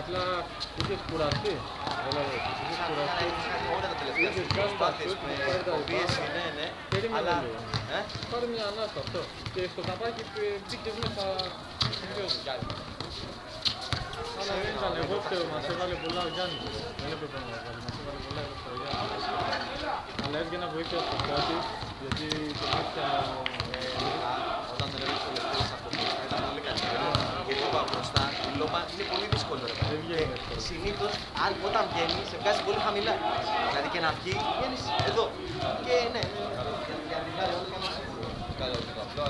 απλά είχες κουραστεί. Είχες κουραστεί. Όλα τα τελευταία σου προσπάθειες με υποπίεση, ναι. Περίμενε λίγο. Πάρε μια ανάσα αυτό. Και στο ταπάκι μπήκες μέσα συνδυώσεις. Αλλά δεν ήταν εγώ φταίω, μας έβαλε πολλά ο Γιάννης. Δεν έπρεπε να μας βάλει, μας έβαλε πολλά ο Γιάννης. Αλλά έβγαινα βοήθεια στο κάτι, γιατί το μάτια... Όταν δεν έβλεπες το λεπτές από μπροστά ήταν πολύ καλύτερο. Γιατί είπα μπροστά, η λόπα είναι πολύ δύσκολο. Συνήθως, όταν βγαίνει, σε βγάζει πολύ χαμηλά. Δηλαδή και να βγει, βγαίνεις εδώ. Και ναι, για την άλλη όλο κάνεις καλό το απλό.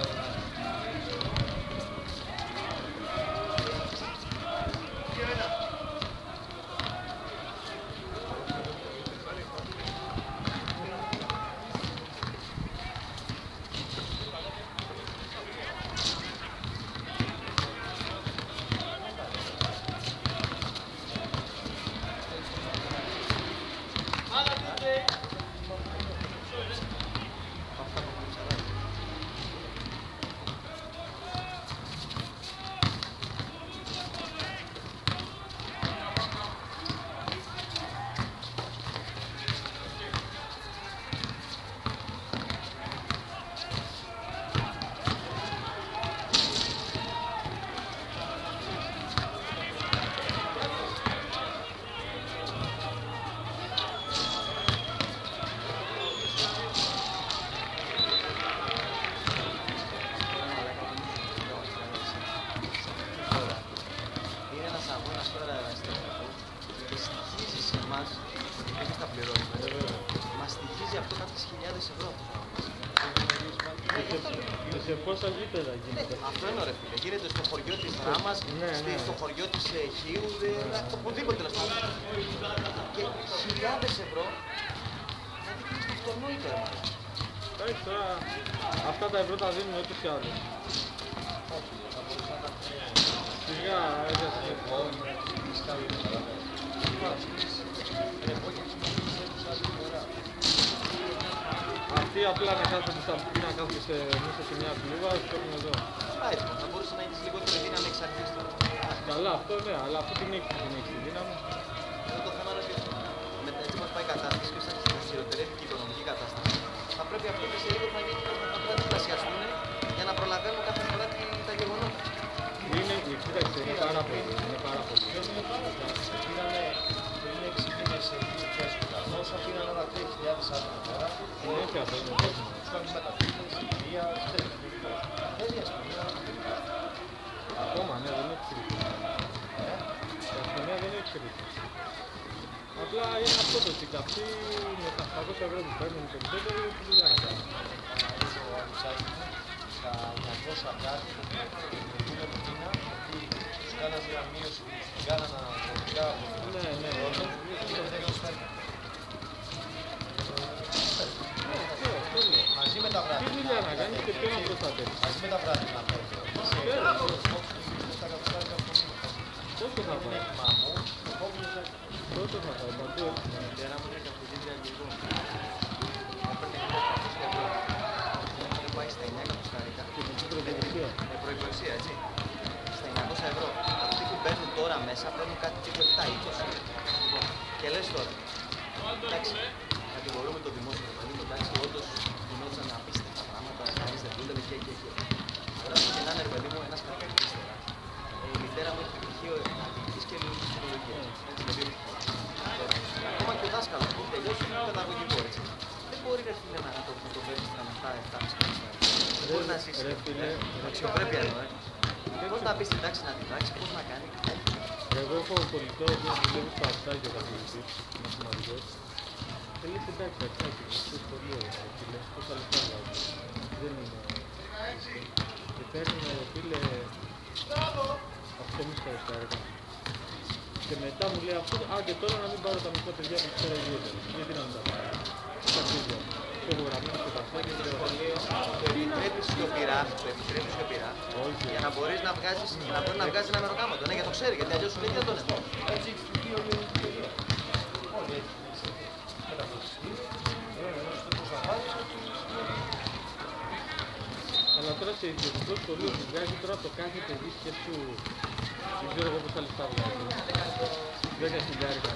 Σε πόσα γήπεδα γίνεται. Αυτό είναι ρε φίλε. Γίνεται στο χωριό της Δράμας, στο χωριό της Χίου, οπουδήποτε τέλος πάντων. Και χιλιάδες ευρώ, δηλαδή είναι στο αυτονόητο. Εντάξει τώρα, αυτά τα ευρώ τα δίνουμε έτσι κι άλλως. Σιγά, έρχεσαι. Αυτοί απλά να κάθονται στα πτή, να κάθονται μέσα σε μια πλούβα, φτιάχνουν εδώ. Θα μπορούσε να έχεις λιγότερη δύναμη εξ αρχής τώρα. Καλά, αυτό ναι, αλλά αυτή την έχει τη δύναμη. Εδώ το θέμα είναι ότι έτσι μας πάει η κατάσταση και όσο χειροτερεύει και η οικονομική κατάσταση, θα πρέπει αυτό και σε λίγο θα διπλασιαστούν για να προλαβαίνουν κάθε φορά τα γεγονότα. Κοίταξε, είναι πάρα πολύ. Πριν 6 μήνες σε ηλικίες του καθώς αφήναν όλα 3.000 άτομα τώρα. Είναι αυτό. Τους κάνεις μεταφύγες, υγεία, δεν η αστυνομία. Ακόμα, ναι, δεν έχει κρίσει. Η αστυνομία δεν έχει κρίσει. Απλά είναι αυτό το ότι αυτοί με τα 800 ευρώ που παίρνουν περισσότερο είναι τη δουλειά να κάνουν. Τα 900 κάτι που είναι το μήνα, γιατί τους κάνας μια μείωση, τους κάνανα κρατικά από το μαζί με τα βράδια. Τι δουλειά να κάνεις και ποιο να προστατεύεις. Μαζί με τα βράδια να φέρεις. Πόσο θα πάει. Πόσο θα πάει, παντού έτσι. Ένα μου είναι καθοδίδια λίγο. Έπρεπε πάει στα 9 εκατοστάρικα. Με προϋπολογία, έτσι. Στα 900 ευρώ. Αυτοί που μπαίνουν τώρα μέσα παίρνουν κάτι τύπου 7-20. Και λες τώρα, εντάξει, κατηγορούμε το δημόσιο, εντάξει, όντως γινόταν απίστευτα πράγματα, κανείς δεν δούλευε και. Τώρα και να είναι ρε παιδί μου ένας κακάκης ύστερα. Η μητέρα μου έχει πτυχίο αντιληπτικής και ελληνικής τεχνολογίας. Έτσι με δύο πτυχία. Ακόμα και ο δάσκαλος που τελειώσει είναι παιδαγωγικό, έτσι. Δεν μπορεί ρε φίλε να το παίρνεις στα 7-7,5. Δεν μπορεί να ζήσει. Αξιοπρέπεια εννοώ, Πώς να μπεις στην τάξη να την τάξει, πώς να κάνει. Εγώ έχω πολιτικό, δουλεύει στο Αστάκι ο καθηγητής, μαθηματικός. Θέλει στην τάξη, Αστάκι, στο σχολείο, φίλε, πόσα λεφτά βγάζει. Δεν είναι. Και παίρνουν, φίλε, 8,5 ευρώ. Και μετά μου λέει αυτό, άντε τώρα να μην πάρω τα μικρά παιδιά που ξέρω ιδιαίτερα. Γιατί να μην τα πάρω. Στα παιδιά. Και έχω γραμμένο στο Αστάκι και το επιτρέπει σιωπηρά, για να μπορείς να βγάζεις, ένα μεροκάματο. Ναι, γιατί το ξέρει, γιατί αλλιώς σου λέει δεν τον έχω. Έτσι έχει στοιχείο η ελληνική παιδεία. Όλοι έτσι μεταφραστεί. Αλλά τώρα σε ιδιωτικό σχολείο που βγάζει τώρα το κάθε παιδί σκέψου, δεν ξέρω εγώ πόσα λεφτά βγάζει. 10 χιλιάρικα.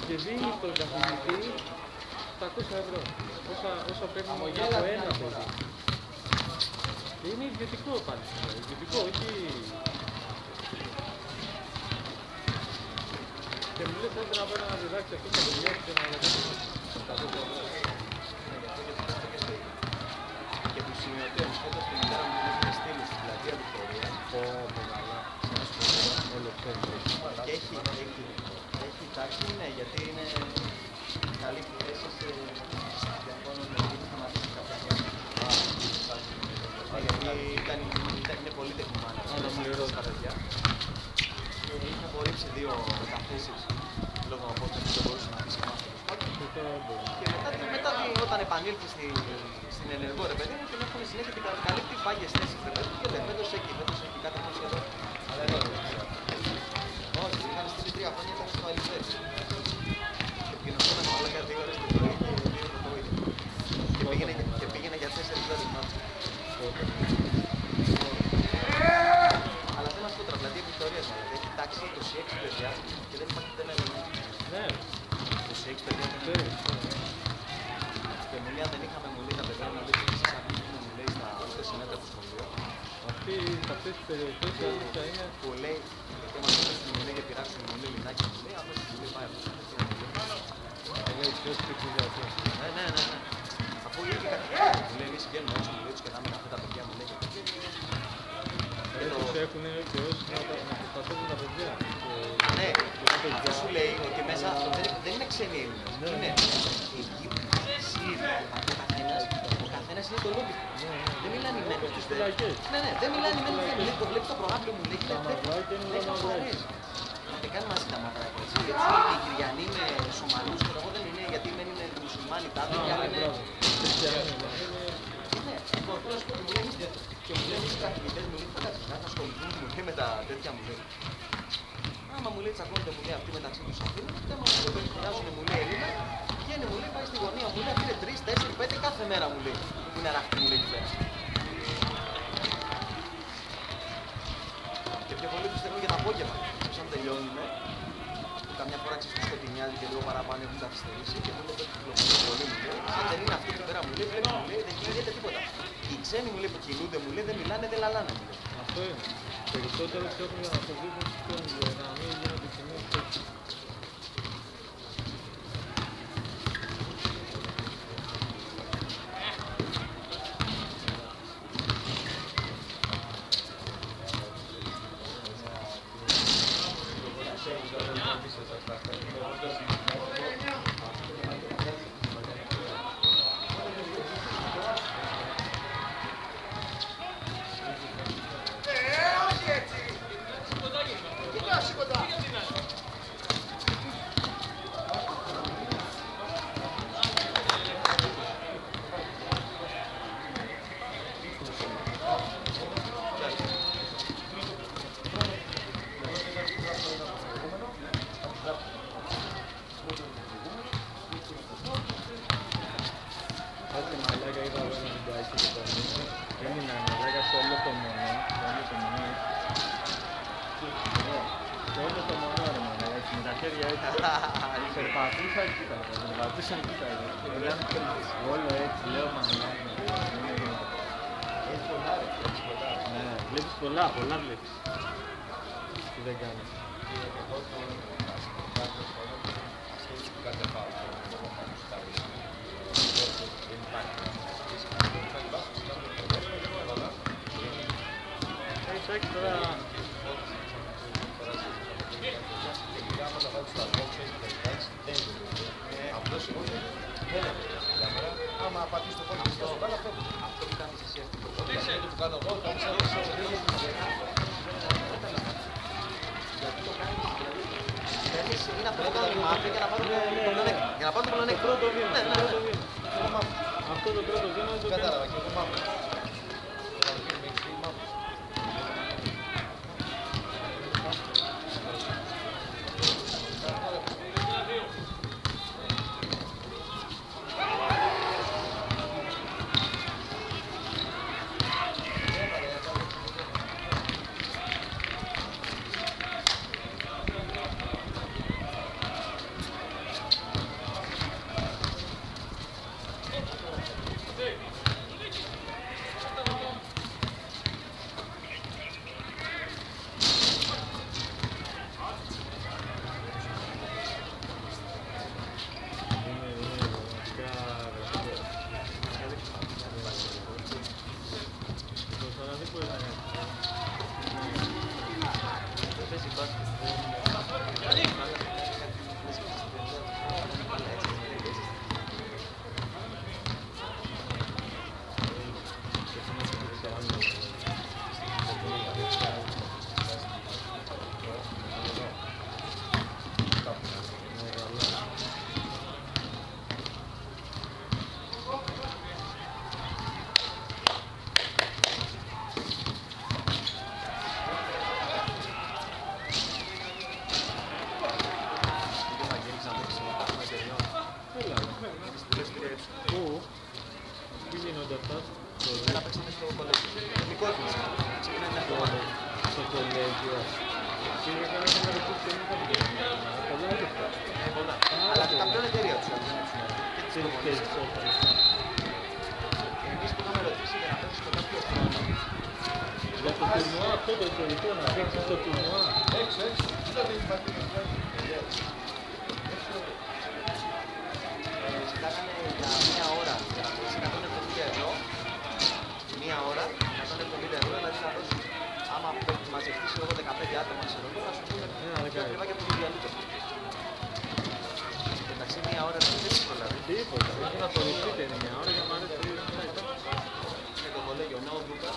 Και δίνει τον καθηγητή 700 ευρώ. Όσα παίρνει από ένα παιδί. Και είναι ιδιωτικό πάλι. Ιδιωτικό, όχι. Και μου λέει θέλετε να πέρα να διδάξει αυτό τα παιδιά και να διδάξει 700 ευρώ. Και του σημειωτές, φέτος την ημέρα μου είχε στείλει στην πλατεία Βικτωρία. Όλο αυτό. Και έχει τάξη, ναι, γιατί είναι καλή θέση σε διαφόρων γιατί θα σταματήσει κάποια χρόνια. Γιατί είναι πολύ τεχνημάνα στα παιδιά. Είχε απορρίψει 2 μεταθέσεις λόγω από ότι δεν μπορούσε να αφήσει μάθημα. Και μετά όταν επανήλθε στην ενεργό ρε παιδί μου, την έχουν συνέχεια την καλύπτει πάγιες θέσεις ρε παιδί μου και λέει φέτος εκεί, κάτι από εδώ. Όχι, είχαν στείλει 3 χρόνια, ήταν στο Αλυφές. Και επικοινωνούσαμε όλα για 2 ώρες το πρωί και 2 το πρωί. Και πήγαινε για 4 ώρες μάτια. Αλλά δεν αυτό τώρα, δηλαδή Βικτωρίας δηλαδή, έχει τάξει 26 παιδιά και δεν υπάρχει ούτε ένα ελληνικό. Ναι. 26 παιδιά δεν είναι. Και μου λέει αν δεν είχαμε μου λέει τα παιδιά μου λέει και εσείς αφήνουμε μου λέει στα ούτε συνέτρα του σχολείου. Αυτές τις περιοχές η αλήθεια είναι Που λέει, γιατί μας αρέσει μου λέει για πειράξουν μου λέει λινάκια μου λέει, αμέσως μου λέει πάει αυτό. λέει ποιος πήξε για αυτό. Ναι. Αφού λέει και κάτι μου λέει εμείς βγαίνουμε έτσι μου λέει τους κρατάμε αυτά τα παιδιά μου λέει. Τους έχουν και όσοι να προστατεύουν τα παιδιά. Ναι, αυτό σου λέει ότι μέσα δεν είναι ξένοι Έλληνες. Είναι Αιγύπτιοι, Σύριοι, ο καθένας είναι το λόγο. Δεν μιλάνε οι μένους τους φυλακές. Ναι, δεν μιλάνε οι μένους τους φυλακές. Το βλέπεις το προγράμμα μου λέει, δεν χαμογελάει. Δεν κάνει μαζί τα μαυράκια. Έτσι είναι οι Κυριανοί με Σομαλούς και εγώ δεν είναι γιατί μένουν μουσουλμάνοι τάδε και άλλοι είναι... Ναι, και μου λένε οι καθηγητές μου λέει θα ασχοληθούν μου λέει με τα τέτοια μου λέει. Άμα μου λέει τσακώνονται μου λέει αυτοί μεταξύ τους αφήνουν, δεν μου λέει φωνάζουν μου λέει Έλληνα, βγαίνει μου λέει πάει στη γωνία μου λέει αυτή είναι 3, 4, 5 κάθε μέρα μου λέει. Είναι αραχτή μου λέει εκεί πέρα. Και πιο πολύ τους θέλουν για το απόγευμα. Σαν τελειώνουμε, καμιά φορά ξέρεις τους σκοτεινιάζει και λίγο παραπάνω έχουν καθυστερήσει και μου λέει ότι κυκλοφορεί πολύ μου λέει. Αν δεν είναι αυτή εκεί πέρα μου λέει, πρέπει μου λέει, δεν κινείται τίποτα. Οι ξένοι μου λέει που κινούνται μου λέει, δεν μιλάνε, δεν λαλάνε μου λέει. Αυτό είναι. Περισσότερο τους έχουν για να φοβίζουν τους κόσμους, να μην γίνονται κοινές τέτοιες. Όλο έτσι, λέω μαλάκα. Βλέπεις πολλά βλέπεις. Τι δεν κάνεις. Εντάξει τώρα... Άμα πατήσεις το πόδι και στο μπάλα, Αυτό που κάνεις εσύ αυτό το πόδι. Το που κάνω εγώ, το κάνω γιατί το κάνεις, θέλεις, είναι αυτό που κάνουν μάθη για να πάρουν το πλονέκτημα. Πρώτο βήμα. Αυτό το πρώτο βήμα το κατάλαβα και εγώ μάθω. ξέρεις όλα αυτά. Εμείς που είχαμε ρωτήσει για να παίξεις το κάποιο χρόνο, Για το τουρνουά αυτό το ιστορικό να παίξεις το τουρνουά. Έξω, δεν υπάρχει. ζητάγανε για μία ώρα για να παίξεις 170 ευρώ. Μία ώρα, 170 ευρώ, δηλαδή να δώσεις, άμα μαζευτείς εγώ 15 άτομα, ξέρω εγώ, να σου πούνε πιο ακριβά και από το διαλύτω. Εντάξει, μία ώρα δεν έχεις προλάβει. Τίποτα, πρέπει να απορριφθείτε μια ώρα για να μ' αρέσει το ίδιο. Και το κολέγιο Νέο Δούκα,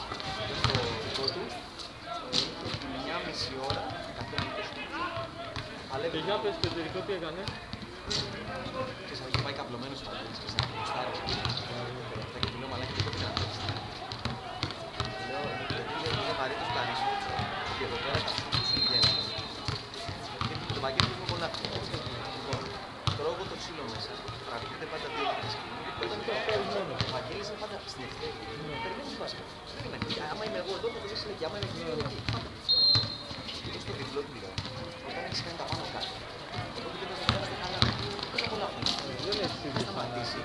στο δικό του, 9,5 ώρα, 120. Και για πες το εταιρικό τι έκανε. Ξέρεις, είχε πάει καπλωμένος παντής και στα προστάρες. Αυτά και του λέω μαλάκι και πρέπει να παίξεις. Του λέω, γιατί είναι βαρύ το πλάνη σου και εδώ πέρα τα σπίτια σου βγαίνουν. Και το πακέτο είναι πολλά πιο. Λοιπόν, τρώγω το ξύλο μέσα, τραβήχτε πάντα δύο λεπτά σκηνή. Ο Βαγγέλης είναι πάντα στην ευθεία. Περιμένεις βάσκα. Άμα είμαι εγώ εδώ θα το δεις και άμα είναι εκεί. Και στο διπλό του λέω, όταν έχεις κάνει τα πάνω κάτω. Οπότε δεν θα στο καλά. Δεν έχω πολλά χρόνια. Δεν έχεις Θα σταματήσει.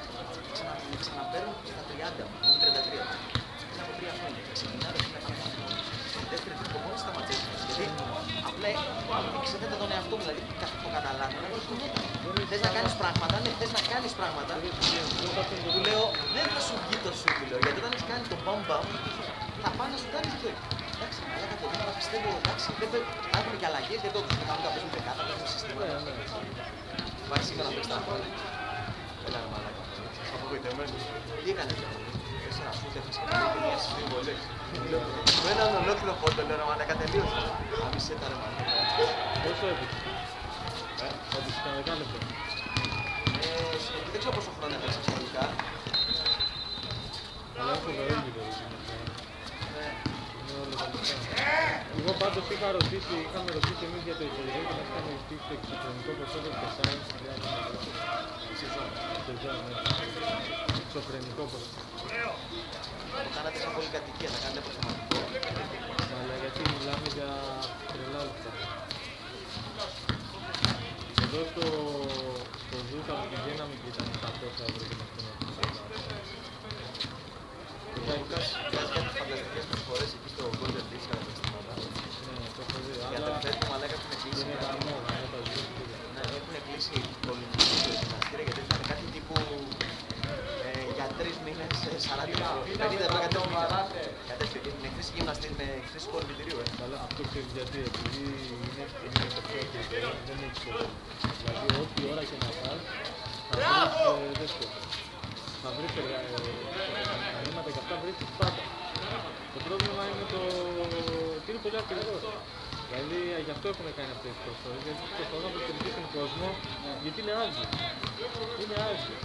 Ξαναπαίρνουν στα 30 μου, 33. Είναι από 3 χρόνια. Ξεκινάω και να κάνω πάνω. Στη δεύτερη τρίτη μόλις σταματήσει. Γιατί απλά εξέθετα τον εαυτό μου, δηλαδή το καταλάβω. Θες να κάνεις πράγματα, ναι, θες να κάνεις πράγματα. Του λέω, δεν θα σου βγει το σου, του λέω. Γιατί όταν έχεις κάνει το μπαμ-μπαμ, θα πάνε να σου κάνεις και εντάξει, αλλά κατά το πιστεύω, εντάξει, δεν έχουμε και αλλαγές, δεν το κάνουμε να παίζουμε δεκάτα, παίζουμε συστήματα. Πάει σήμερα να παίξει τα χρόνια. Έλα ρε μαλάκα. Απογοητευμένος. Τι έκανες για πολύ. 4 σούτ έχεις και πάλι μια στις 2 βολές. Με έναν ολόκληρο πόντο, λέω ρε μαλάκα, τελείωσε. Αμισέ τα ρε μαλάκα. Πόσο έπαιξε. Έπαιξε κανένα δεκάλεπτο. Δεν ξέρω πόσο χρόνο έπαιξε συνολικά. Αλλά έχω φοβερό γύρω. Είναι όλα τα λεπτά. Εγώ πάντως είχαμε ρωτήσει εμείς για το ιστορικό και μας είχαμε ζητήσει το εξωφρενικό ποσό των 4.000 ευρώ. Σεζόν, ναι. Εξωφρενικό ποσό. Το κάνατε σαν πολυκατοικία, θα κάνετε αποθεματικό. Αλλά γιατί μιλάμε για τρελά λεφτά. Εδώ στο Δούκα που πηγαίναμε και ήταν 700 ευρώ και μας πήραμε. Ο Λούκας βγάζει κάτι φανταστικές προσφορές εκεί στο Golden Beach κατά τα στήματα. Ναι, το έχω δει. Οι αδερφές του μαλάκα έχουν κλείσει. Είναι τα μόνα, είναι τα ζώα. Ναι, έχουν κλείσει το γυμναστήριο γιατί ήταν κάτι τύπου για 3 μήνες 40 ευρώ. 50 ευρώ κάτι τέτοιο. Με χρήση γυμναστήριο, με χρήση κολυμπητηρίου. Καλά, αυτό ξέρεις γιατί, επειδή είναι το πιο ακριβό, δεν έχεις κόσμο. Δηλαδή, όποια ώρα και να πας, θα βρεις τέτοιο. Θα βρεις χρήματα και αυτά βρίσκεις πάντα. Το πρόβλημα είναι ότι είναι πολύ ακριβό. Δηλαδή, γι' αυτό έχουμε κάνει αυτές τις προσφορές, γιατί προσπαθούν να προσελκύσουν κόσμο, γιατί είναι άδειο. Είναι άδειο.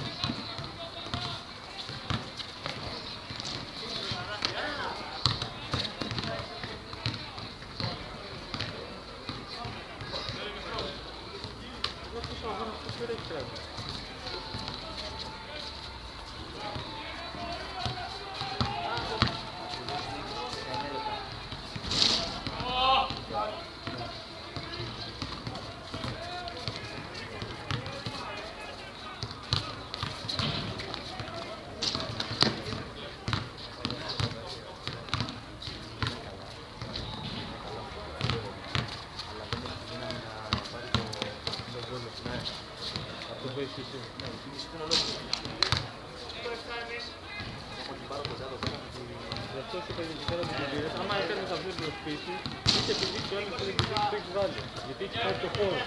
Άμα έκανες αυτή την προσποίηση, είσαι επιδείξει όλες τις επιδείξεις που έχεις βάλει. Γιατί έχεις πάρει το χώρο.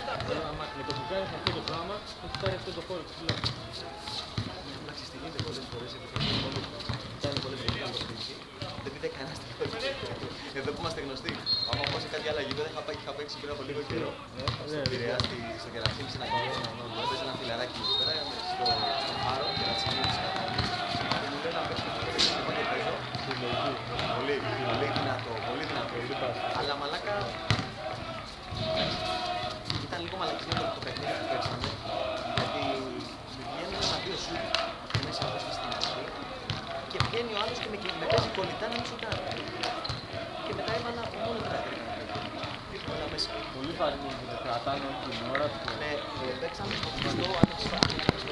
Με το που κάνεις αυτό το πράγμα, έχεις πάρει αυτό το χώρο. Εντάξει, στη γίνεται πολλές φορές, κάνει πολλές φορές. Δεν πείτε κανένα στην πόλη. Εδώ που είμαστε γνωστοί, άμα πάω σε κάτι άλλο γήπεδο, είχα παίξει πριν από λίγο καιρό. Στον Πειραιά, στο Κερατσίνη, σε ένα κέντρο. Έπαιζε ένα φιλαράκι εκεί πέρα, στον Χάρο, Κερατσίνη, της Κατάνης. Και μου λέει να παίξω το παιδί και πάω και παίζω. Πολύ δυνατό, πολύ δυνατό. Αλλά μαλάκα, ήταν λίγο μαλακισμένο το παιχνίδι που παίξαμε. Γιατί βγαίνει ένα δύο σουτ μέσα από στη στιγμή. Και βγαίνει ο άλλος και με παίζει κολλητά να μην σουτάρει. Και μετά έβαλα μόνο τρία. Όλα μέσα. Πολύ βαρύνει, κρατάνε την ώρα του. Ναι, παίξαμε στο